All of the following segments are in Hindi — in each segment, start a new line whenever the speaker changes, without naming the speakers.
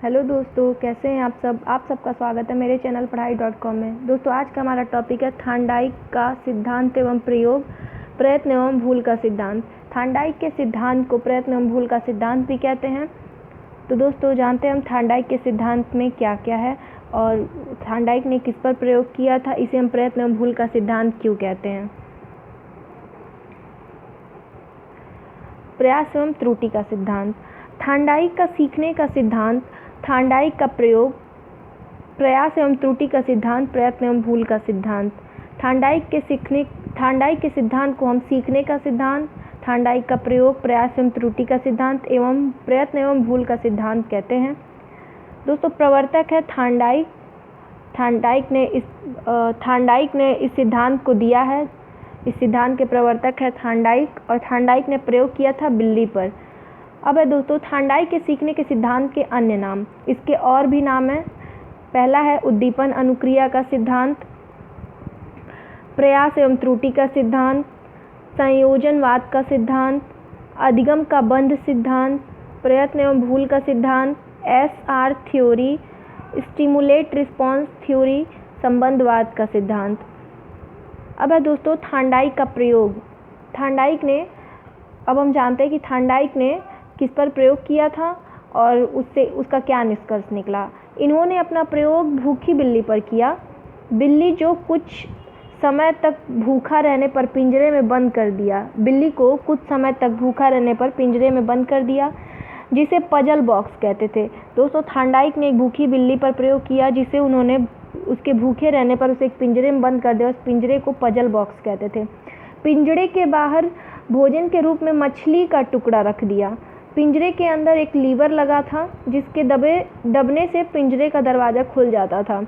हेलो दोस्तों, कैसे हैं आप सबका स्वागत है मेरे चैनल पढ़ाई.com में। दोस्तों, आज का हमारा टॉपिक है थार्नडाइक का सिद्धांत एवं प्रयोग, प्रयत्न एवं भूल का सिद्धांत। थार्नडाइक के सिद्धांत को प्रयत्न एवं भूल का सिद्धांत भी कहते हैं। तो दोस्तों, जानते हैं हम थार्नडाइक के सिद्धांत में क्या क्या है और थार्नडाइक ने किस पर प्रयोग किया था, इसे हम प्रयत्न एवं भूल का सिद्धांत क्यों कहते हैं। प्रयास एवं त्रुटि का सिद्धांत। थार्नडाइक का सीखने का सिद्धांत, थार्नडाइक का प्रयोग, प्रयास एवं त्रुटि का सिद्धांत, प्रयत्न एवं भूल का सिद्धांत। थार्नडाइक के सिद्धांत को हम सीखने का सिद्धांत, थार्नडाइक का प्रयोग, प्रयास एवं त्रुटि का सिद्धांत एवं प्रयत्न एवं भूल का सिद्धांत कहते हैं। दोस्तों, प्रवर्तक है थार्नडाइक। थार्नडाइक ने इस सिद्धांत को दिया है। इस सिद्धांत के प्रवर्तक है थार्नडाइक और थार्नडाइक ने प्रयोग किया था बिल्ली पर। अब है दोस्तों, थार्नडाइक के सीखने के सिद्धांत के अन्य नाम। इसके और भी नाम हैं। पहला है उद्दीपन अनुक्रिया का सिद्धांत, प्रयास एवं त्रुटि का सिद्धांत, संयोजनवाद का सिद्धांत, अधिगम का बंध सिद्धांत, प्रयत्न एवं भूल का सिद्धांत, SR theory, stimulate response theory, संबंधवाद का सिद्धांत। अब है दोस्तों थार्नडाइक का प्रयोग। अब हम जानते हैं कि थार्नडाइक ने किस पर प्रयोग किया था और उससे उसका क्या निष्कर्ष निकला। इन्होंने अपना प्रयोग भूखी बिल्ली पर किया। बिल्ली जो कुछ समय तक भूखा रहने पर पिंजरे में बंद कर दिया, बिल्ली को कुछ समय तक भूखा रहने पर पिंजरे में बंद कर दिया, जिसे पजल बॉक्स कहते थे। दोस्तों, थार्नडाइक ने एक भूखी बिल्ली पर प्रयोग किया, जिसे उन्होंने उसके भूखे रहने पर उसे एक पिंजरे में बंद कर दिया। उस पिंजरे को पजल बॉक्स कहते थे। पिंजरे के बाहर भोजन के रूप में मछली का टुकड़ा रख दिया। पिंजरे के अंदर एक लीवर लगा था, जिसके दबने से पिंजरे का दरवाज़ा खुल जाता था।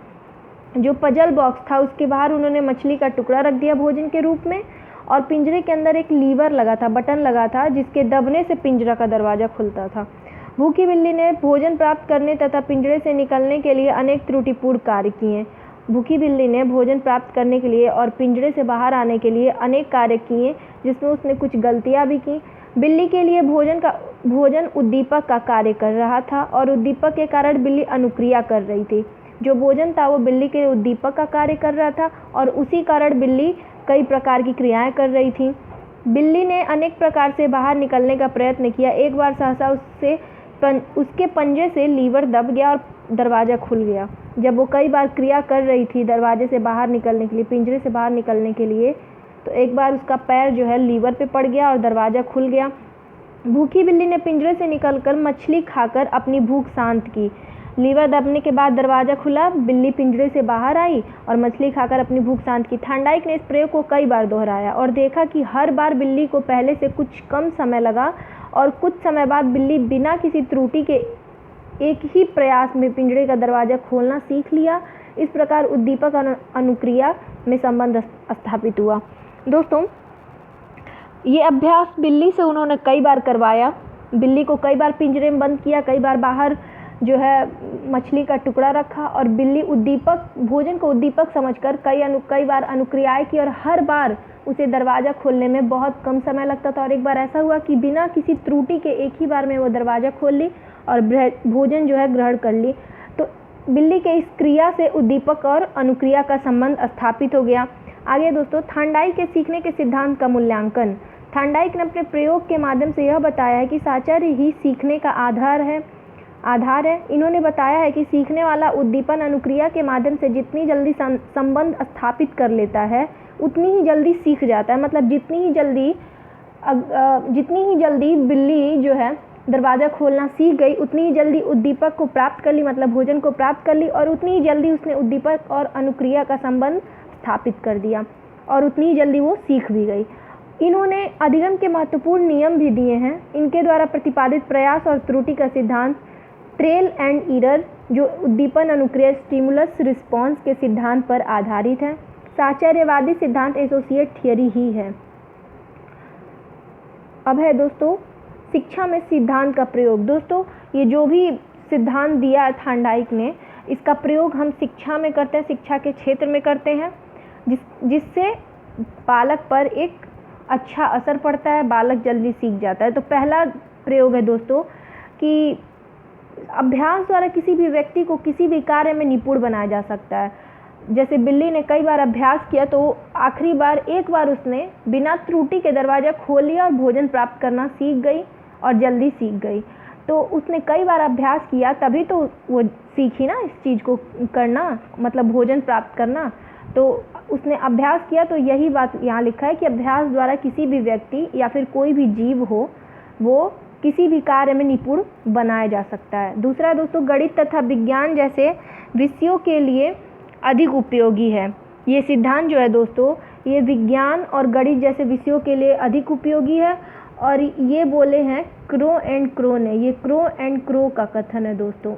जो पजल बॉक्स था, उसके बाहर उन्होंने मछली का टुकड़ा रख दिया भोजन के रूप में, और पिंजरे के अंदर एक लीवर लगा था, बटन लगा था, जिसके दबने से पिंजरा का दरवाज़ा खुलता था। भूखी बिल्ली ने भोजन प्राप्त करने तथा पिंजरे से निकलने के लिए अनेक त्रुटिपूर्ण कार्य किए। भूखी बिल्ली ने भोजन प्राप्त करने के लिए और पिंजरे से बाहर आने के लिए अनेक कार्य किए, जिसमें उसने कुछ गलतियां भी की। बिल्ली के लिए भोजन उद्दीपक का कार्य कर रहा था और उद्दीपक के कारण बिल्ली अनुक्रिया कर रही थी। जो भोजन था वो बिल्ली के लिए उद्दीपक का कार्य कर रहा था और उसी कारण बिल्ली कई प्रकार की क्रियाएं कर रही थी। बिल्ली ने अनेक प्रकार से बाहर निकलने का प्रयत्न किया। एक बार सहसा उसके पंजे से लीवर दब गया और दरवाज़ा खुल गया। जब वो कई बार क्रिया कर रही थी दरवाजे से बाहर निकलने के लिए, पिंजरे से बाहर निकलने के लिए, तो एक बार उसका पैर जो है लीवर पे पड़ गया और दरवाज़ा खुल गया। भूखी बिल्ली ने पिंजरे से निकलकर मछली खाकर अपनी भूख शांत की। लीवर दबने के बाद दरवाज़ा खुला, बिल्ली पिंजरे से बाहर आई और मछली खाकर अपनी भूख शांत की। थार्नडाइक ने इस प्रयोग को कई बार दोहराया और देखा कि हर बार बिल्ली को पहले से कुछ कम समय लगा और कुछ समय बाद बिल्ली बिना किसी त्रुटि के एक ही प्रयास में पिंजरे का दरवाज़ा खोलना सीख लिया। इस प्रकार उद्दीपक अनुक्रिया में संबंध स्थापित हुआ। दोस्तों, ये अभ्यास बिल्ली से उन्होंने कई बार करवाया। बिल्ली को कई बार पिंजरे में बंद किया, कई बार बाहर जो है मछली का टुकड़ा रखा और बिल्ली भोजन को उद्दीपक समझकर कई बार अनुक्रियाएं की और हर बार उसे दरवाज़ा खोलने में बहुत कम समय लगता था। और एक बार ऐसा हुआ कि बिना किसी त्रुटि के एक ही बार में वो दरवाज़ा खोल ली और भोजन जो है ग्रहण कर ली। तो बिल्ली के इस क्रिया से उद्दीपक और अनुक्रिया का संबंध स्थापित हो गया। आगे दोस्तों, थार्नडाइक के सीखने के सिद्धांत का मूल्यांकन। थार्नडाइक ने अपने प्रयोग के माध्यम से यह बताया है कि साहचर्य ही सीखने का आधार है। इन्होंने बताया है कि सीखने वाला उद्दीपन अनुक्रिया के माध्यम से जितनी जल्दी संबंध स्थापित कर लेता है, उतनी ही जल्दी सीख जाता है। मतलब जितनी ही जल्दी बिल्ली जो है दरवाज़ा खोलना सीख गई, उतनी ही जल्दी उद्दीपक को प्राप्त कर ली, मतलब भोजन को प्राप्त कर ली, और उतनी ही जल्दी उसने उद्दीपक और अनुक्रिया का संबंध स्थापित कर दिया और उतनी ही जल्दी वो सीख भी गई। इन्होंने अधिगम के महत्वपूर्ण नियम भी दिए हैं। इनके द्वारा प्रतिपादित प्रयास और त्रुटि का सिद्धांत ट्रेल एंड एरर, जो उद्दीपन अनुक्रिया स्टिमुलस रिस्पॉन्स के सिद्धांत पर आधारित है। साहचर्यवादी सिद्धांत एसोसिएट थियरी ही है। अब है दोस्तों शिक्षा में सिद्धांत का प्रयोग। दोस्तों, ये जो भी सिद्धांत दिया है थार्नडाइक ने, इसका प्रयोग हम शिक्षा में करते हैं, शिक्षा के क्षेत्र में करते हैं, जिससे बालक पर एक अच्छा असर पड़ता है, बालक जल्दी सीख जाता है। तो पहला प्रयोग है दोस्तों कि अभ्यास द्वारा किसी भी व्यक्ति को किसी भी कार्य में निपुण बनाया जा सकता है। जैसे बिल्ली ने कई बार अभ्यास किया तो आखिरी बार एक बार उसने बिना त्रुटि के दरवाज़ा खोल लिया और भोजन प्राप्त करना सीख गई और जल्दी सीख गई। तो उसने कई बार अभ्यास किया तभी तो वो सीखी ना इस चीज़ को करना, मतलब भोजन प्राप्त करना। तो उसने अभ्यास किया। तो यही बात यहाँ लिखा है कि अभ्यास द्वारा किसी भी व्यक्ति या फिर कोई भी जीव हो वो किसी भी कार्य में निपुण बनाया जा सकता है। दूसरा दोस्तों, गणित तथा विज्ञान जैसे विषयों के लिए अधिक उपयोगी है। ये सिद्धांत जो है दोस्तों, ये विज्ञान और गणित जैसे विषयों के लिए अधिक उपयोगी है। और ये बोले हैं क्रो एंड क्रो ने, ये क्रो एंड क्रो का कथन है दोस्तों।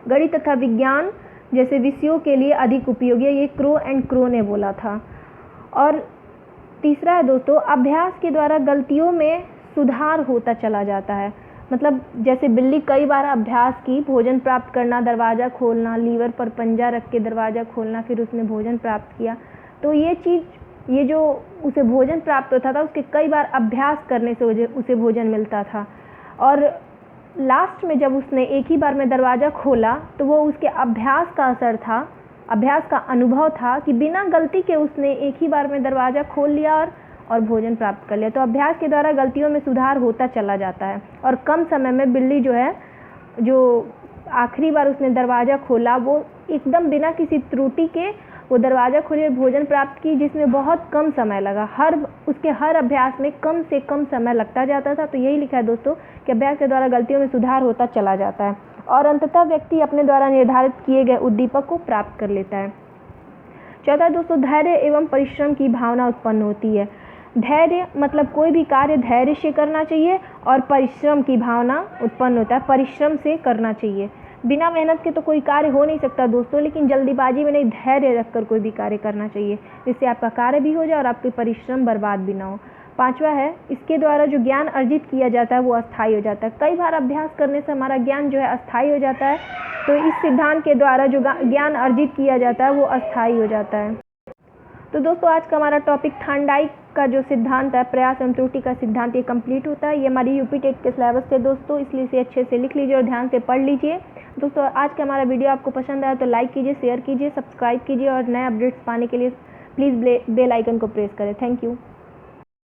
गणित तथा विज्ञान जैसे विषयों के लिए अधिक उपयोगी है, ये क्रो एंड क्रो ने बोला था। और तीसरा है दोस्तों, अभ्यास के द्वारा गलतियों में सुधार होता चला जाता है। मतलब जैसे बिल्ली कई बार अभ्यास की, भोजन प्राप्त करना, दरवाज़ा खोलना, लीवर पर पंजा रख के दरवाज़ा खोलना, फिर उसने भोजन प्राप्त किया। तो ये चीज़, ये जो उसे भोजन प्राप्त होता था उसके कई बार अभ्यास करने से उसे भोजन मिलता था। और लास्ट में जब उसने एक ही बार में दरवाज़ा खोला तो वो उसके अभ्यास का असर था, अभ्यास का अनुभव था कि बिना गलती के उसने एक ही बार में दरवाज़ा खोल लिया और भोजन प्राप्त कर लिया। तो अभ्यास के द्वारा गलतियों में सुधार होता चला जाता है। और कम समय में बिल्ली जो है, जो आखिरी बार उसने दरवाज़ा खोला वो एकदम बिना किसी त्रुटि के वो दरवाज़ा खोली और भोजन प्राप्त की, जिसमें बहुत कम समय लगा। उसके हर अभ्यास में कम से कम समय लगता जाता था। तो यही लिखा है दोस्तों कि अभ्यास के द्वारा गलतियों में सुधार होता चला जाता है और अंततः व्यक्ति अपने द्वारा निर्धारित किए गए उद्दीपक को प्राप्त कर लेता है। चौथा दोस्तों, धैर्य एवं परिश्रम की भावना उत्पन्न होती है। धैर्य मतलब कोई भी कार्य धैर्य से करना चाहिए और परिश्रम की भावना उत्पन्न होता है, परिश्रम से करना चाहिए। बिना मेहनत के तो कोई कार्य हो नहीं सकता दोस्तों, लेकिन जल्दीबाजी में नहीं, धैर्य रखकर कोई भी कार्य करना चाहिए जिससे आपका कार्य भी हो जाए और आपके परिश्रम बर्बाद भी ना हो। पांचवा है, इसके द्वारा जो ज्ञान अर्जित किया जाता है वो अस्थायी हो जाता है। कई बार अभ्यास करने से हमारा ज्ञान जो है अस्थायी हो जाता है। तो इस सिद्धांत के द्वारा जो ज्ञान अर्जित किया जाता है वो अस्थायी हो जाता है। तो दोस्तों आज का हमारा टॉपिक थार्नडाइक का जो सिद्धांत है, प्रयास एवं त्रुटि का सिद्धांत, ये कंप्लीट होता है। ये हमारी यूपी टेट के सिलेबस से दोस्तों, इसलिए इसे अच्छे से लिख लीजिए और ध्यान से पढ़ लीजिए। दोस्तों आज का हमारा वीडियो आपको पसंद आया तो लाइक कीजिए, शेयर कीजिए, सब्सक्राइब कीजिए और नए अपडेट्स पाने के लिए प्लीज़ बेल आइकन को प्रेस करें। Thank you.